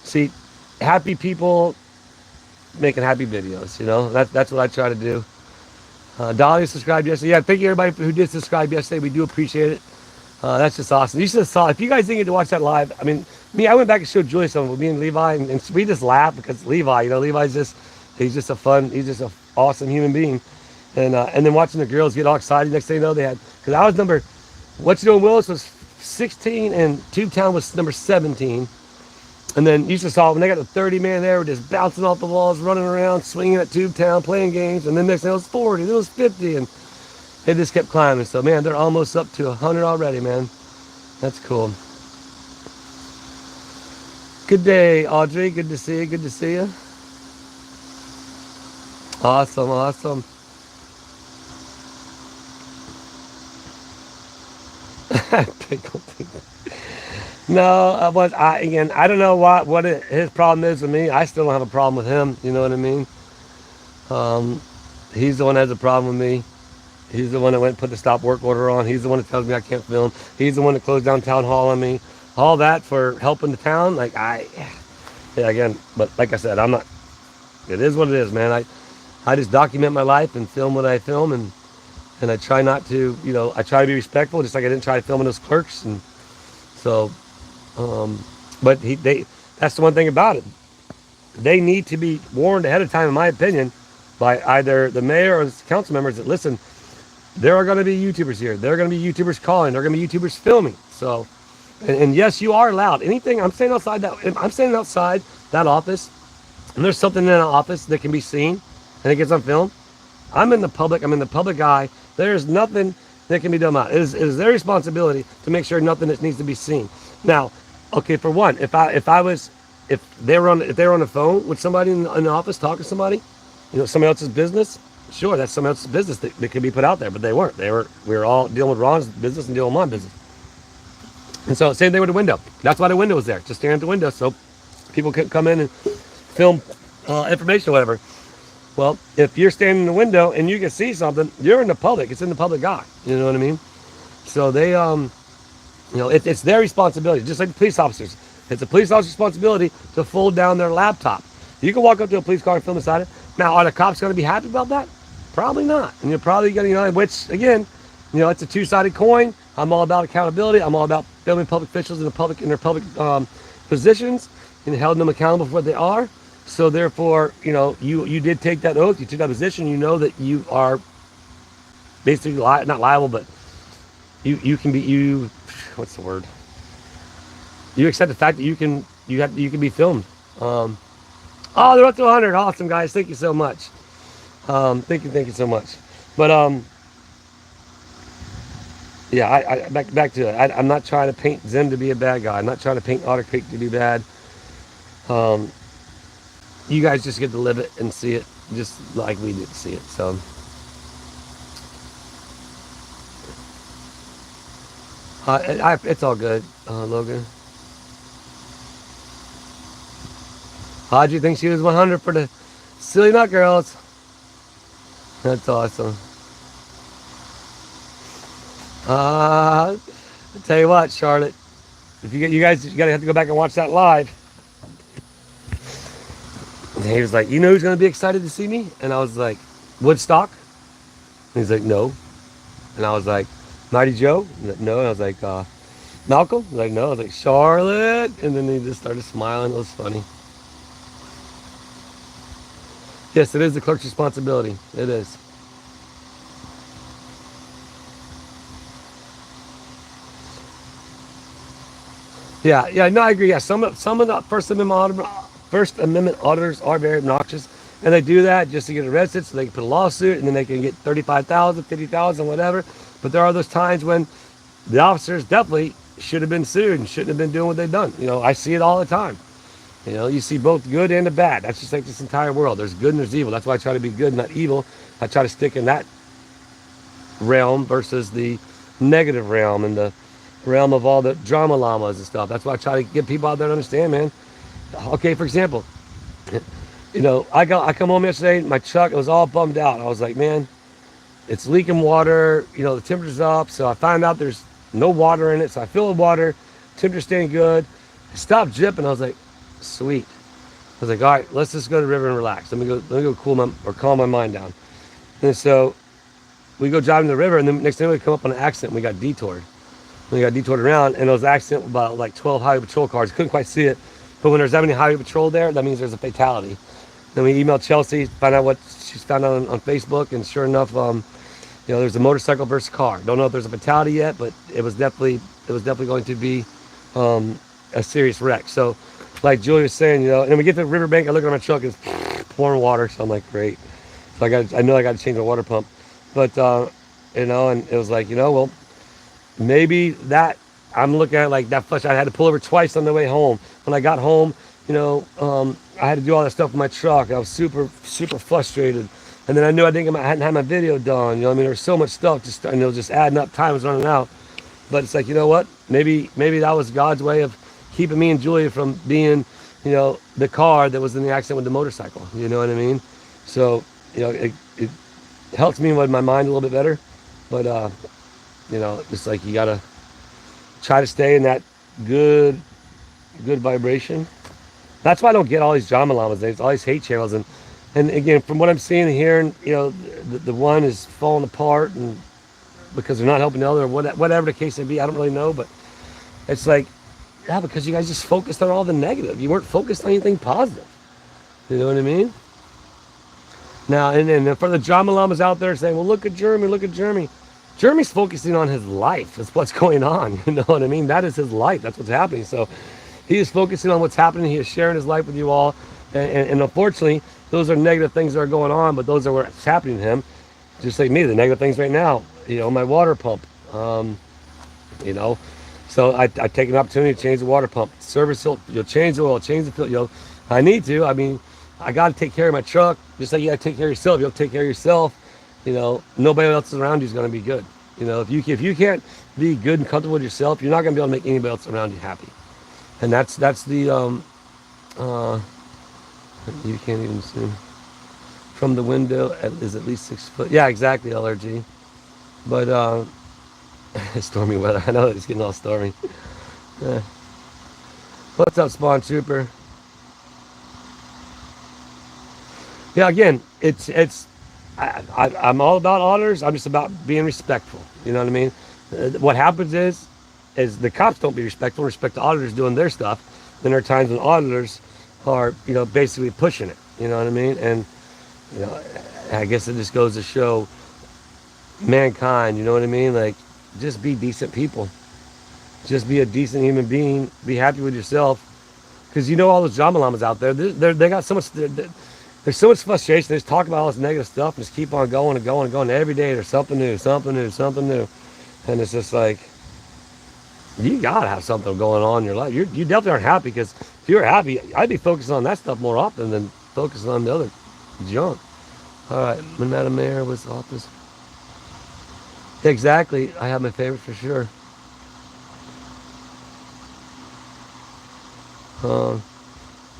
see happy people making happy videos. That's what I try to do. Dolly subscribed yesterday. Yeah, thank you everybody who did subscribe yesterday. We do appreciate it. That's just awesome. You should have saw, if you guys didn't get to watch that live, I went back and showed Julie some of me and Levi, and we just laughed because Levi, Levi's he's just an awesome human being. And then watching the girls get all excited. Next thing you know, they had, because I was Willis was 16 and Tubetown was number 17. And then you just saw when they got the 30 man there, were just bouncing off the walls, running around, swinging at Tubetown, playing games. And then next thing it was 40, then it was 50, and they just kept climbing. So man, they're almost up to 100 already, man. That's cool. Good day, Audrey. Good to see you. Good to see you. Awesome, awesome. Pickle thing. No, again, I don't know his problem is with me. I still don't have a problem with him. You know what I mean? Um, he's the one that has a problem with me. He's the one that went and put the stop work order on. He's the one that tells me I can't film. He's the one that closed down town hall on me. All that for helping the town. Yeah, again, but like I said, I'm not. It is what it is, man. I just document my life and film what I film, and I try not to, I try to be respectful, just like I didn't try filming those clerks, and so, but that's the one thing about it. They need to be warned ahead of time, in my opinion, by either the mayor or the council members that listen. There are going to be YouTubers here. There are going to be YouTubers calling. There are going to be YouTubers filming. So, and yes, you are allowed. Anything. I'm standing outside that office, and there's something in that office that can be seen, and it gets on film. I'm in the public eye. There's nothing that can be done about it. It is their responsibility to make sure nothing that needs to be seen. Now, okay, for one, if they were on the phone with somebody in the office talking to somebody, somebody else's business, sure, that's somebody else's business that could be put out there, but they weren't. We were all dealing with Ron's business and dealing with my business. And so same thing with the window. That's why the window was there, just staring at the window so people could come in and film information or whatever. Well, if you're standing in the window and you can see something, you're in the public. It's in the public eye. You know what I mean? So they, it's their responsibility, just like the police officers. It's a police officer's responsibility to fold down their laptop. You can walk up to a police car and film inside it. Now, are the cops going to be happy about that? Probably not. And you're probably going to, which, again, it's a two-sided coin. I'm all about accountability. I'm all about filming public officials in their public positions and holding them accountable for what they are. So therefore, you did take that oath. You took that position. You know that you are basically not liable, but you can be what's the word? You accept the fact that you can be filmed. Oh, they're up to 100. Awesome, guys. Thank you so much. Thank you so much. But yeah, I back to it. I'm not trying to paint Zim to be a bad guy. I'm not trying to paint Otter Creek to be bad. You guys just get to live it and see it just like we did see it. So it's all good, Logan. How'd you think she was 100 for the Silly Nut Girls? That's awesome. I'll tell you what, Charlotte. If you guys gotta have to go back and watch that live. And he was like, who's gonna be excited to see me? And I was like, Woodstock? And he's like, no. And I was like, Mighty Joe? No. And I was like, Malcolm? I was like, no. I was like, Charlotte? And then he just started smiling. It was funny. Yes, it is the clerk's responsibility. It is. Yeah, no, I agree. Yeah, some of the First Amendment auditors are very obnoxious, and they do that just to get arrested so they can put a lawsuit, and then they can get 35,000, 50,000, whatever. But there are those times when the officers definitely should have been sued and shouldn't have been doing what they've done. I see it all the time. You see both good and the bad. That's just like this entire world. There's good and there's evil. That's why I try to be good, not evil. I try to stick in that realm versus the negative realm and the realm of all the drama llamas and stuff. That's why I try to get people out there to understand, man. Okay, for example, I come home yesterday, my truck, it was all bummed out. I was like, man, it's leaking water. The temperature's up. So I find out there's no water in it. So I fill the water, temperature's staying good. It stopped dripping. I was like, sweet. I was like, all right, let's just go to the river and relax. Let me go calm my mind down. And so we go driving to the river, and then next thing we come up on an accident, and we got detoured. We got detoured around, and it was an accident with about like 12 highway patrol cars. Couldn't quite see it, but when there's that many highway patrol there, that means there's a fatality. Then we emailed Chelsea, find out what she's found out on Facebook, and sure enough, there's a motorcycle versus car. Don't know if there's a fatality yet, but it was definitely going to be a serious wreck. So, like Julie was saying, and then we get to the riverbank. I look at my truck, it's pouring water, so I'm like, great. So I know I got to change the water pump, but and it was like, well, maybe that I'm looking at it like that flush. I had to pull over twice on the way home. When I got home, I had to do all that stuff with my truck. I was super, super frustrated. And then I knew I hadn't had my video done. There was so much stuff just adding up. Time was running out. But it's like, you know what? Maybe that was God's way of keeping me and Julia from being, the car that was in the accident with the motorcycle. You know what I mean? So, it helps me with my mind a little bit better. But, it's like you got to try to stay in that good vibration. That's why I don't get all these drama llamas. There's all these hate channels. And again, from what I'm seeing and hearing, the one is falling apart and because they're not helping the other or whatever the case may be. I don't really know. But it's like, yeah, because you guys just focused on all the negative. You weren't focused on anything positive. You know what I mean? Now, and then for the drama llamas out there saying, well, look at Jeremy, look at Jeremy. Jeremy's focusing on his life. That's what's going on. You know what I mean? That is his life. That's what's happening. So he is focusing on what's happening. He is sharing his life with you all. And unfortunately, those are negative things that are going on, but those are what's happening to him. Just like me, the negative things right now, my water pump, So I take an opportunity to change the water pump, service it, change the oil, change the filter. I need to. I mean, I got to take care of my truck. Just like you got to take care of yourself. You'll take care of yourself. Nobody else around you is going to be good. If you can't be good and comfortable with yourself, you're not going to be able to make anybody else around you happy. And that's the you can't even see from the window is at least 6 foot. Yeah, exactly, LRG. But stormy weather. I know it's getting all stormy. Yeah. What's up, Spawn Trooper? Yeah, again, I'm all about auditors. I'm just about being respectful. You know what I mean? What happens is the cops don't be respectful, respect the auditors doing their stuff. Then there are times when auditors are, basically pushing it. You know what I mean? And, I guess it just goes to show mankind, you know what I mean? Like, just be decent people. Just be a decent human being. Be happy with yourself. Because all those drama llamas out there, they got so much... There's so much frustration. They just talk about all this negative stuff and just keep on going and going and going. Every day there's something new, something new, something new. And it's just like, you got to have something going on in your life. You definitely aren't happy, because if you were happy, I'd be focusing on that stuff more often than focusing on the other junk. All right, Madam Mayor was office. Exactly. I have my favorite for sure.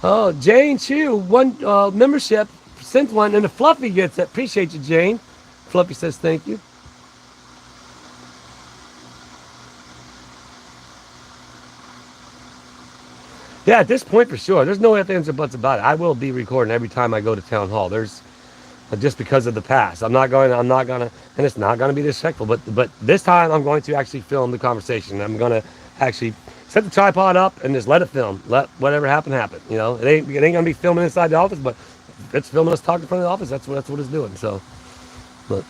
Oh, Jane Chu, one membership, sent one, and the Fluffy gets it. Appreciate you, Jane. Fluffy says thank you. Yeah, at this point for sure. There's no ifs, ands, or buts about it. I will be recording every time I go to town hall. There's just because of the past. I'm not gonna, and it's not gonna be disrespectful. But this time I'm going to actually film the conversation. I'm gonna actually set the tripod up and just let it film. Let whatever happen happen. It ain't gonna be filming inside the office, but if it's filming us talking in front of the office, that's what it's doing. So, but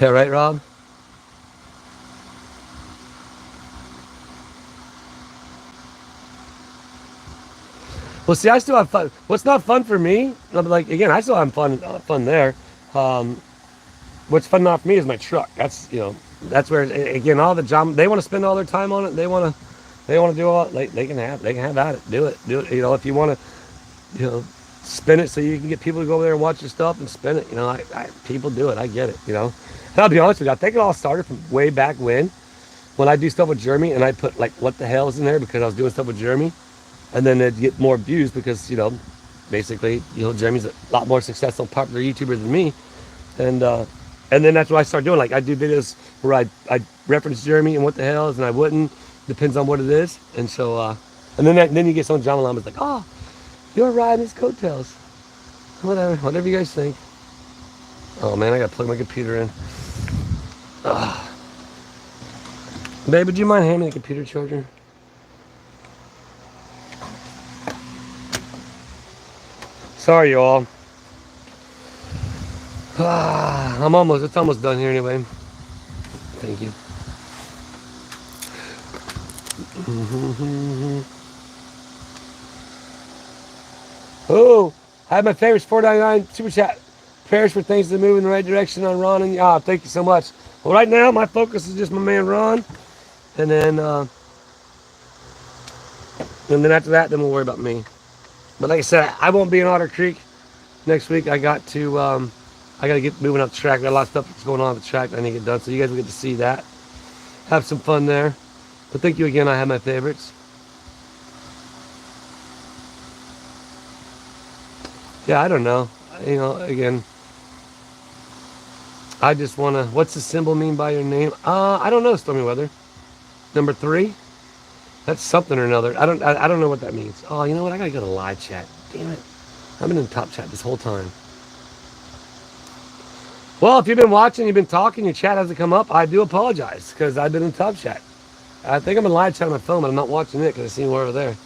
yeah, right, Rob. Well, see, I still have fun. What's not fun for me, like, again, I still have fun there. What's fun not for me is my truck. That's, that's where, again, all the job, they want to spend all their time on it. They want to do all, they can have at it. Do it. If you want to, spin it so you can get people to go over there and watch your stuff and spin it. People do it. I get it, And I'll be honest with you, I think it all started from way back when I do stuff with Jeremy and I put, like, what the hell's in there because I was doing stuff with Jeremy. And then they'd get more views because, basically, Jeremy's a lot more successful, popular YouTuber than me. And then that's what I started doing. Like, I do videos where I reference Jeremy and what the hell is, and I wouldn't. Depends on what it is. And so, and then you get some John Llama's like, oh, you're riding his coattails. Whatever you guys think. Oh, man, I got to plug my computer in. Babe, would you mind handing me the computer charger? Sorry, y'all. It's almost done here anyway. Thank you. Oh, I have my favorites, $4.99 super chat. Prayers for things to move in the right direction on Ron and thank you so much. Well, right now my focus is just my man Ron, and then after that, then we'll worry about me. But like I said, I won't be in Otter Creek next week. I got to I got to get moving up the track. Got a lot of stuff that's going on at the track that I need to get done. So you guys will get to see that. Have some fun there. But thank you again. I have my favorites. Yeah, I don't know. You know, again, I just want to... What's the symbol mean by your name? I don't know, Stormy Weather. Number 3? That's something or another. I don't know what that means. Oh, you know what? I got to go to live chat. Damn it. I've been in top chat this whole time. Well, if you've been watching, you've been talking, your chat hasn't come up, I do apologize because I've been in top chat. I think I'm in live chat on my phone, but I'm not watching it because I see you over there.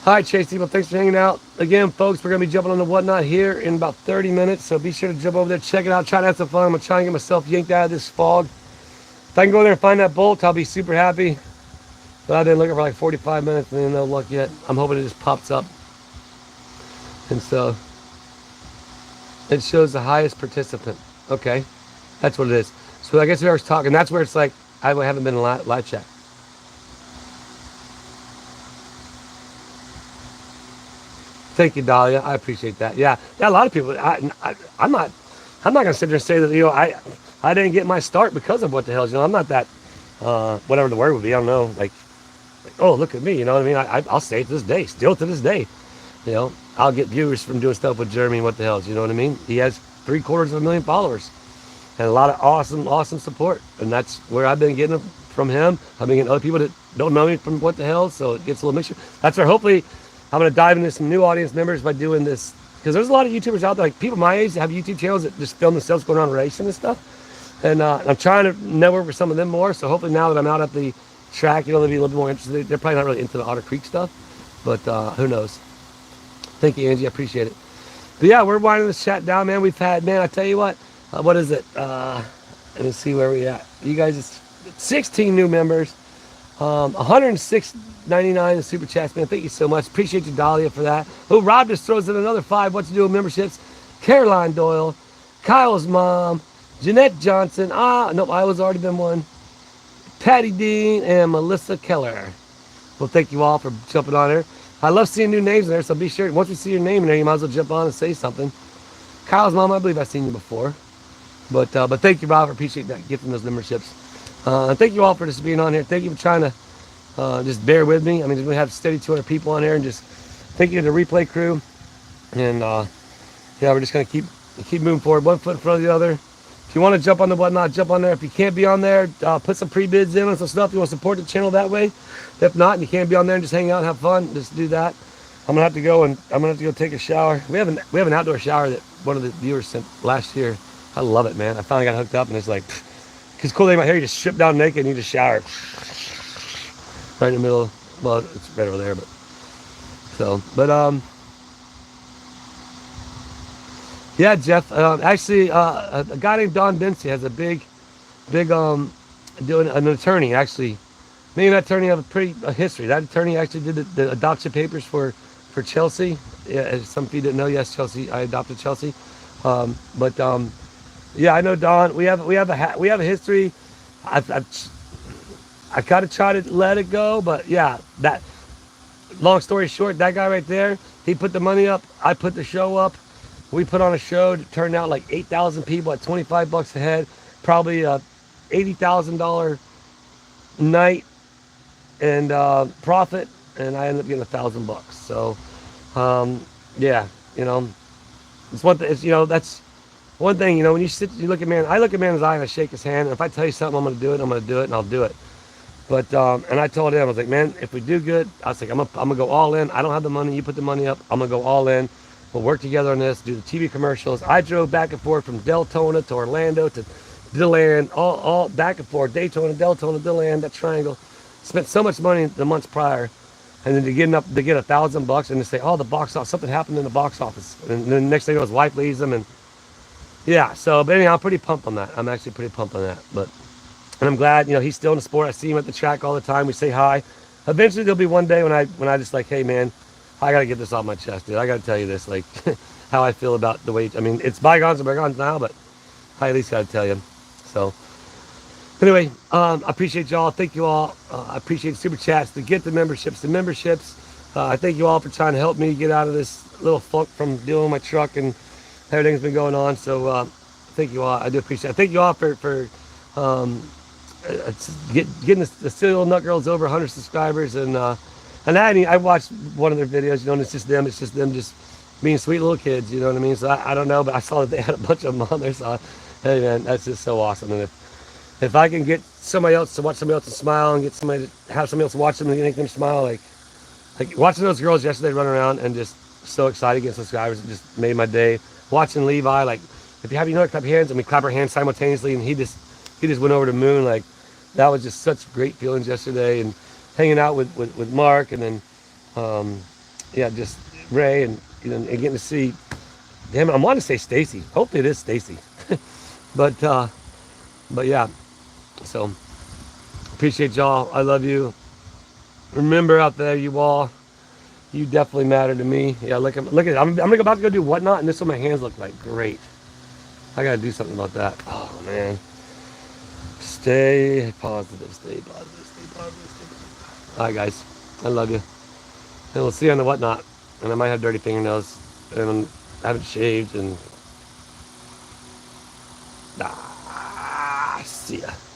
Hi, Chase people. Thanks for hanging out. Again, folks, we're going to be jumping on the Whatnot here in about 30 minutes, so be sure to jump over there, check it out, try to have some fun. I'm going to try and get myself yanked out of this fog. If I can go there and find that bolt, I'll be super happy. But I've been looking for like 45 minutes and no luck yet. I'm hoping it just pops up. And so... It shows the highest participant. Okay, that's what it is. So I guess we were talking. That's where it's like I haven't been in live chat. Thank you, Dahlia. I appreciate that. Yeah, a lot of people. I'm not gonna sit there and say that I didn't get my start because of what the hell. You know, I'm not that whatever the word would be. I don't know. Like oh look at me. You know what I mean? I'll say it to this day. Still to this day. You know, I'll get viewers from doing stuff with Jeremy. What the hell? You know what I mean? He has 750,000 followers and a lot of awesome support. And that's where I've been getting from him. I've been getting other people that don't know me from what the hell. So it gets a little mixture. That's where hopefully I'm going to dive into some new audience members by doing this. Because there's a lot of YouTubers out there, like people my age that have YouTube channels that just film themselves going on racing and stuff. And I'm trying to network with some of them more. So hopefully now that I'm out at the track, you know, they'll be a little bit more interested. They're probably not really into the Otter Creek stuff. But who knows? Thank you, Angie. I appreciate it. But yeah, we're winding this chat down, man. We've had, man, I tell you what is it? Let me see where we at. You guys, it's 16 new members, 106.99 in super chats, man. Thank you so much. Appreciate you, Dahlia, for that. Oh, Rob just throws in another 5. What to do with memberships? Caroline Doyle, Kyle's mom, Jeanette Johnson. Nope, I was already been one. Patty Dean and Melissa Keller. Well, thank you all for jumping on there. I love seeing new names in there, so be sure, once you see your name in there, you might as well jump on and say something. Kyle's mom, I believe I've seen you before. But thank you, Rob. I appreciate that, gifting those memberships. And thank you all for just being on here. Thank you for trying to just bear with me. I mean, we have steady 200 people on here, and just thank you to the replay crew. And yeah, we're just going to keep moving forward, one foot in front of the other. If you want to jump on the Whatnot, jump on there. If you can't be on there, put some pre-bids in on some stuff. You want to support the channel that way. If not, and you can't be on there and just hang out and have fun, just do that. I'm gonna have to go take a shower. We have an outdoor shower that one of the viewers sent last year. I love it, man. I finally got hooked up, and it's like, because cool thing about here, you just strip down naked and you just shower right in the middle. Well, it's right over there, but yeah, Jeff. Actually, a guy named Don Dempsey has a big, doing an attorney actually. Me and that attorney have a history. That attorney actually did the adoption papers for Chelsea. Yeah, as some of you didn't know, yes, Chelsea. I adopted Chelsea. Yeah, I know Don. We have a history. I kind of try to let it go, but yeah, that. Long story short, that guy right there, he put the money up. I put the show up. We put on a show that turned out like 8,000 people at $25 a head, probably a $80,000 night and profit, and I ended up getting $1,000. So yeah, you know, it's one thing. You know, that's one thing. You know, when you look at man, I look at man's eye and I shake his hand, and if I tell you something, I'm gonna do it, and I'll do it. But and I told him, I was like, man, if we do good, I was like, I'm gonna go all in. I don't have the money, you put the money up, I'm gonna go all in. We'll work together on this, do the TV commercials. I drove back and forth from Deltona to Orlando to DeLand, all back and forth, Daytona, Deltona, DeLand, that triangle. Spent so much money the months prior, and then to get $1,000 and to say, oh, the box office, something happened in the box office, and then the next thing his wife leaves him, and yeah. So, but anyhow, I'm pretty pumped on that. I'm actually pretty pumped on that. But and I'm glad, you know, he's still in the sport. I see him at the track all the time. We say hi. Eventually, there'll be one day when I just like, hey man, I gotta get this off my chest, dude. I gotta tell you this, like how I feel about the way. I mean, it's bygones are bygones now, but I at least gotta tell you. So. Anyway, I appreciate y'all. Thank you all. I appreciate super chats to get the memberships. I thank you all for trying to help me get out of this little funk from dealing with my truck and everything's been going on. So thank you all. I do appreciate it. Thank you all for um, getting the silly little nut girls over 100 subscribers. And I watched one of their videos, you know, and it's just them. It's just them just being sweet little kids, you know what I mean? So I don't know, but I saw that they had a bunch of them on there. So, hey, man, that's just so awesome. And if I can get somebody else to watch somebody else to smile and get somebody to have somebody else watch them and make them smile, like watching those girls yesterday run around and just so excited getting subscribers, it just made my day. Watching Levi, like, if you have, you know, clap your hands, and we clap our hands simultaneously, and he just went over the moon. Like, that was just such great feelings yesterday. And hanging out with Mark, and then yeah, just Ray, and you know, and getting to see him. I want to say Stacy. Hopefully it is Stacy. but yeah. So appreciate y'all. I love you. Remember out there, you all, you definitely matter to me. Yeah, look at it. I'm about to go do whatnot, and this is what my hands look like. Great. I gotta do something about that. Oh man. Stay positive. Stay positive. Stay positive. Stay positive. All right, guys. I love you. And we'll see you on the whatnot. And I might have dirty fingernails, and I haven't shaved, and see ya.